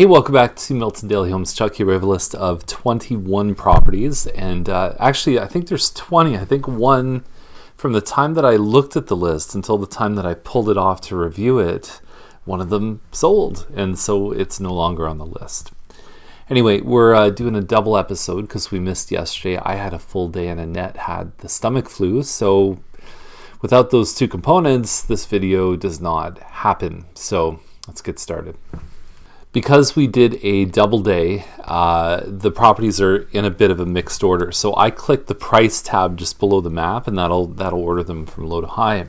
Hey, welcome back to Milton Daily Homes. Chuck here. We have a list of 21 properties, and actually I think there's 20. I think one from the time that I looked at the list until the time that I pulled it off to review it, one of them sold, and so it's no longer on the list. Anyway, we're doing a double episode because we missed yesterday. I had a full day and Annette had the stomach flu, so without those two components, this video does not happen. So let's get started. Because we did a double day, the properties are in a bit of a mixed order. So I clicked the price tab just below the map, and that'll order them from low to high.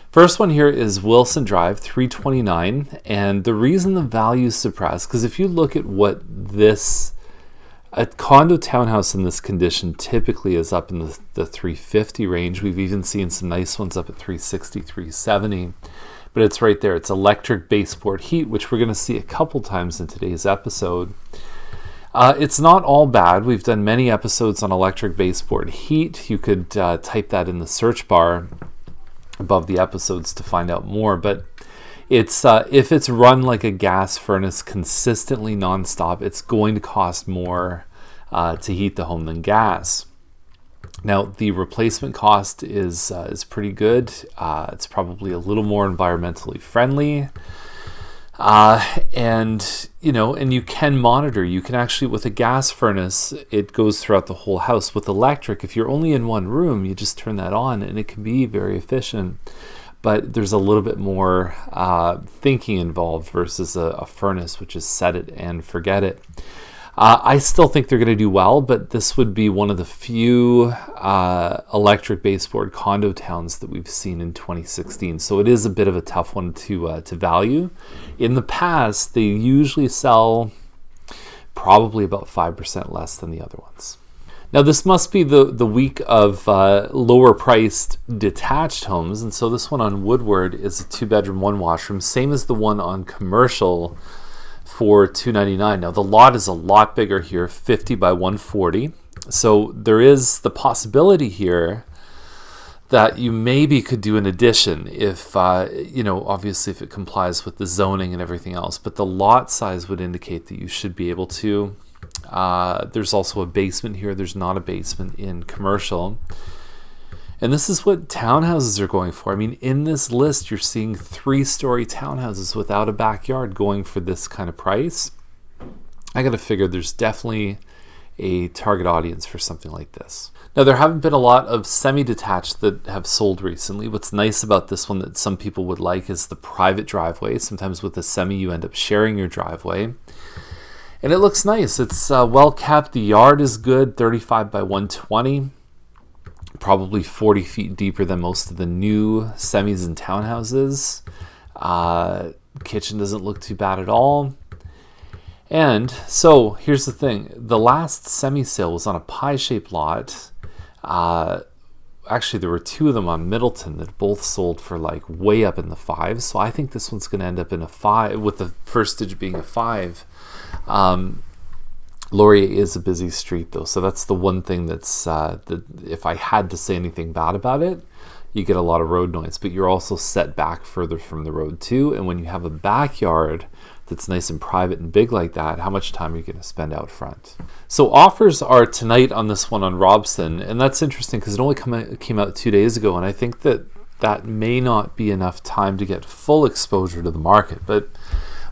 First one here is Wilson Drive, $329, and the reason the value is suppressed, because if you look at what a condo townhouse in this condition typically is up in the $350 range. We've even seen some nice ones up at $360, $370. But it's right there. It's electric baseboard heat, which we're going to see a couple times in today's episode. It's not all bad. We've done many episodes on electric baseboard heat. You could type that in the search bar above the episodes to find out more. But it's if it's run like a gas furnace consistently nonstop, it's going to cost more to heat the home than gas. Now, the replacement cost is pretty good. It's probably a little more environmentally friendly. And you can monitor. You can actually, with a gas furnace, it goes throughout the whole house. With electric, if you're only in one room, you just turn that on and it can be very efficient. But there's a little bit more thinking involved versus a furnace, which is set it and forget it. I still think they're going to do well, but this would be one of the few electric baseboard condo towns that we've seen in 2016. So it is a bit of a tough one to value. In the past, they usually sell probably about 5% less than the other ones. Now, this must be the week of lower priced detached homes. And so this one on Woodward is a 2-bedroom, 1 washroom, same as the one on Commercial for $299. Now the lot is a lot bigger here, 50 by 140. So there is the possibility here that you maybe could do an addition if, obviously if it complies with the zoning and everything else. But the lot size would indicate that you should be able to. There's also a basement here. There's not a basement in Commercial. And this is what townhouses are going for. I mean, in this list, you're seeing 3-story townhouses without a backyard going for this kind of price. I got to figure there's definitely a target audience for something like this. Now, there haven't been a lot of semi-detached that have sold recently. What's nice about this one that some people would like is the private driveway. Sometimes with a semi, you end up sharing your driveway. And it looks nice. It's well kept. The yard is good, 35 by 120. Probably 40 feet deeper than most of the new semis and townhouses. Kitchen doesn't look too bad at all. And so here's the thing. The last semi-sale was on a pie-shaped lot. Actually, there were 2 of them on Milton that both sold for like way up in the 5s. So I think this one's going to end up in a 5, with the first digit being a 5. Laurier is a busy street though, so that's the one thing that's that if I had to say anything bad about it, you get a lot of road noise, but you're also set back further from the road too. And when you have a backyard that's nice and private and big like that, how much time are you going to spend out front? So offers are tonight on this one on Robson, and that's interesting because it only came out 2 days ago, and I think that may not be enough time to get full exposure to the market, but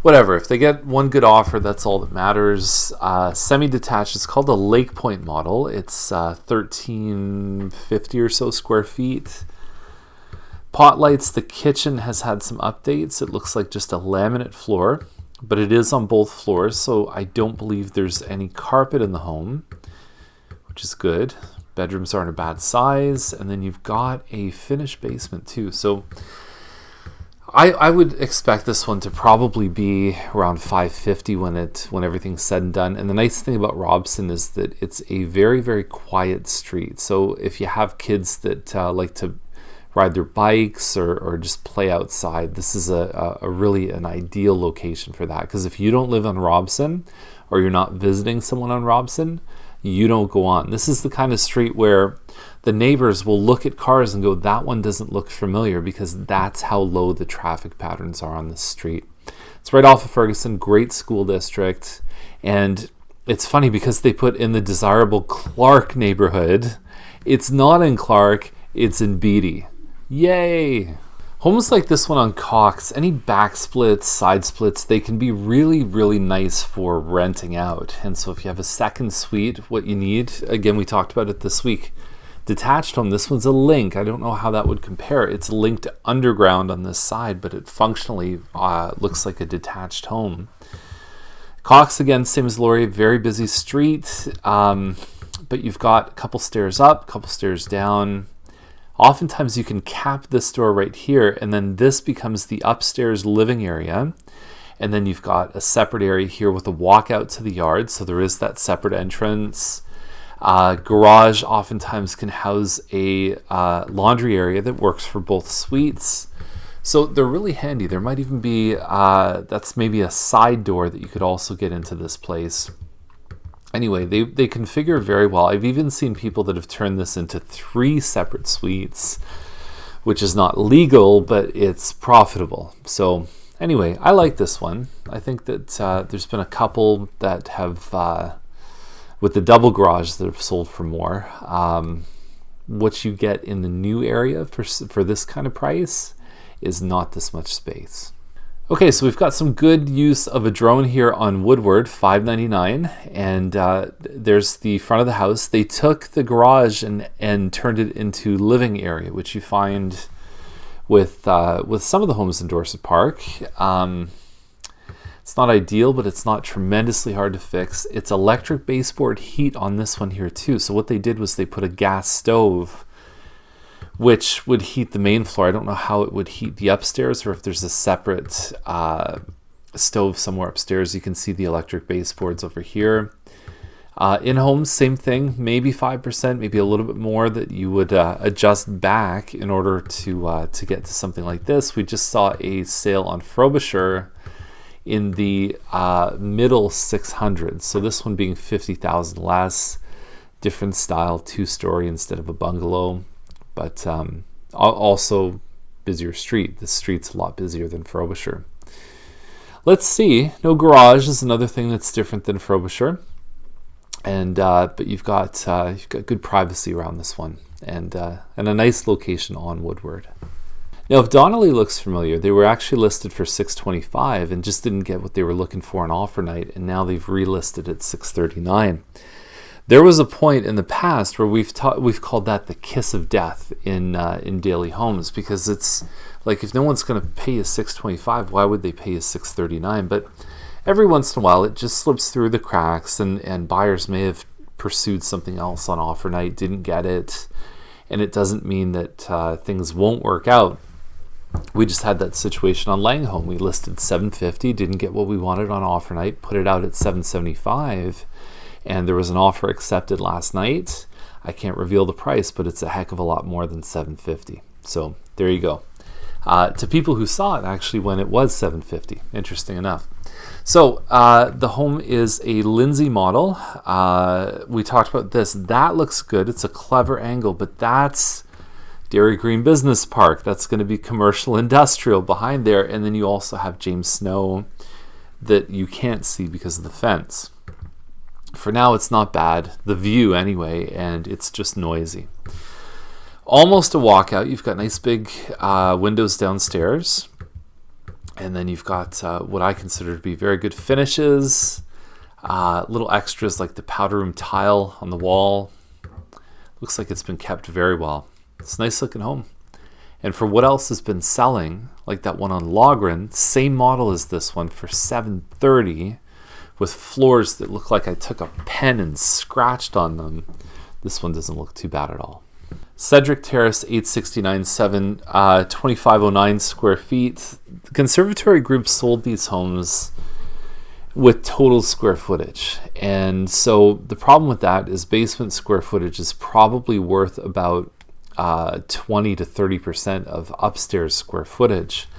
whatever, if they get one good offer, that's all that matters. Semi-detached, it's called a Lake Point model. It's 1,350 or so square feet. Pot lights, the kitchen has had some updates. It looks like just a laminate floor, but it is on both floors, so I don't believe there's any carpet in the home, which is good. Bedrooms aren't a bad size, and then you've got a finished basement too. So I would expect this one to probably be around $550 when everything's said and done. And the nice thing about Robson is that it's a very, very quiet street. So if you have kids that like to ride their bikes or just play outside, this is a really an ideal location for that. Because if you don't live on Robson or you're not visiting someone on Robson, you don't go on. This is the kind of street where the neighbors will look at cars and go, that one doesn't look familiar, because that's how low the traffic patterns are on the street. It's right off of Ferguson, great school district. And it's funny because they put in the desirable Clark neighborhood. It's not in Clark, it's in Beatty. Yay! Homes like this one on Cox, any back splits, side splits, they can be really, really nice for renting out. And so if you have a second suite, what you need, again, we talked about it this week, detached home, this one's a link. I don't know how that would compare. It's linked underground on this side, but it functionally looks like a detached home. Cox, again, same as Laurier, very busy street, but you've got a couple stairs up, a couple stairs down. Oftentimes you can cap this door right here, and then this becomes the upstairs living area. And then you've got a separate area here with a walkout to the yard, so there is that separate entrance. Garage oftentimes can house a laundry area that works for both suites. So they're really handy. There might even be, that's maybe a side door that you could also get into this place. Anyway, they configure very well. I've even seen people that have turned this into 3 separate suites, which is not legal, but it's profitable. So anyway, I like this one. I think that there's been a couple that have, with the double garage, that have sold for more. What you get in the new area for this kind of price is not this much space. Okay, so we've got some good use of a drone here on Woodward, $5.99, and there's the front of the house. They took the garage and turned it into living area, which you find with some of the homes in Dorset Park. It's not ideal, but it's not tremendously hard to fix. It's electric baseboard heat on this one here too. So what they did was they put a gas stove which would heat the main floor. I don't know how it would heat the upstairs, or if there's a separate stove somewhere upstairs. You can see the electric baseboards over here. In homes, same thing, maybe 5%, maybe a little bit more that you would adjust back in order to get to something like this. We just saw a sale on Frobisher in the middle 600s. So this one being 50,000 less, different style, 2-story instead of a bungalow. But also busier street. The street's a lot busier than Frobisher. Let's see. No garage is another thing that's different than Frobisher, and but you've got good privacy around this one, and a nice location on Woodward. Now, if Donnelly looks familiar, they were actually listed for $625 and just didn't get what they were looking for on offer night, and now they've relisted at $639. There was a point in the past where we've called that the kiss of death in daily homes, because it's like, if no one's going to pay you $625, why would they pay you $639? But every once in a while, it just slips through the cracks, and buyers may have pursued something else on offer night, didn't get it, and it doesn't mean that things won't work out. We just had that situation on Langhome. We listed $750, didn't get what we wanted on offer night, put it out at $775. And there was an offer accepted last night. I can't reveal the price, but it's a heck of a lot more than $750. So there you go. To people who saw it actually when it was $750. Interesting enough. So the home is a Lindsay model. We talked about this. That looks good. It's a clever angle, but that's Dairy Green Business Park. That's going to be commercial industrial behind there. And then you also have James Snow that you can't see because of the fence. For now, it's not bad, the view anyway, and it's just noisy. Almost a walkout. You've got nice big windows downstairs, and then you've got what I consider to be very good finishes, little extras like the powder room tile on the wall. Looks like it's been kept very well. It's a nice looking home. And for what else has been selling, like that one on Logren, same model as this one for $730, with floors that look like I took a pen and scratched on them. This one doesn't look too bad at all. Cedric Terrace, 869.7, 2509 square feet. The Conservatory Group sold these homes with total square footage. And so the problem with that is basement square footage is probably worth about 20 to 30% of upstairs square footage.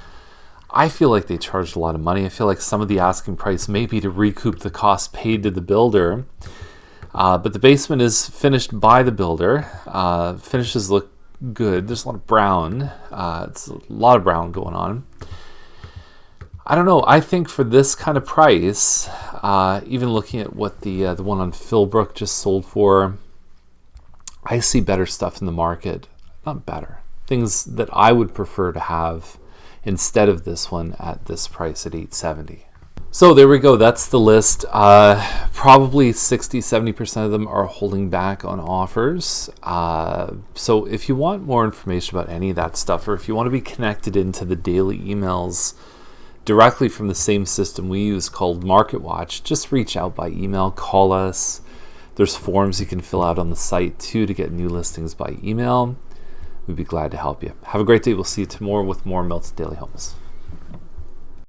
I feel like they charged a lot of money. I feel like some of the asking price may be to recoup the cost paid to the builder. But the basement is finished by the builder. Finishes look good. There's a lot of brown. It's a lot of brown going on. I don't know. I think for this kind of price, even looking at what the one on Philbrook just sold for, I see better stuff in the market. Not better. Things that I would prefer to have instead of this one at this price at $870. So there we go. That's the list. Probably 60-70% of them are holding back on offers. So if you want more information about any of that stuff, or if you want to be connected into the daily emails directly from the same system we use called Market Watch, just reach out by email, call us. There's forms you can fill out on the site too to get new listings by email. We'd be glad to help you. Have a great day. We'll see you tomorrow with more Milton Daily Homes.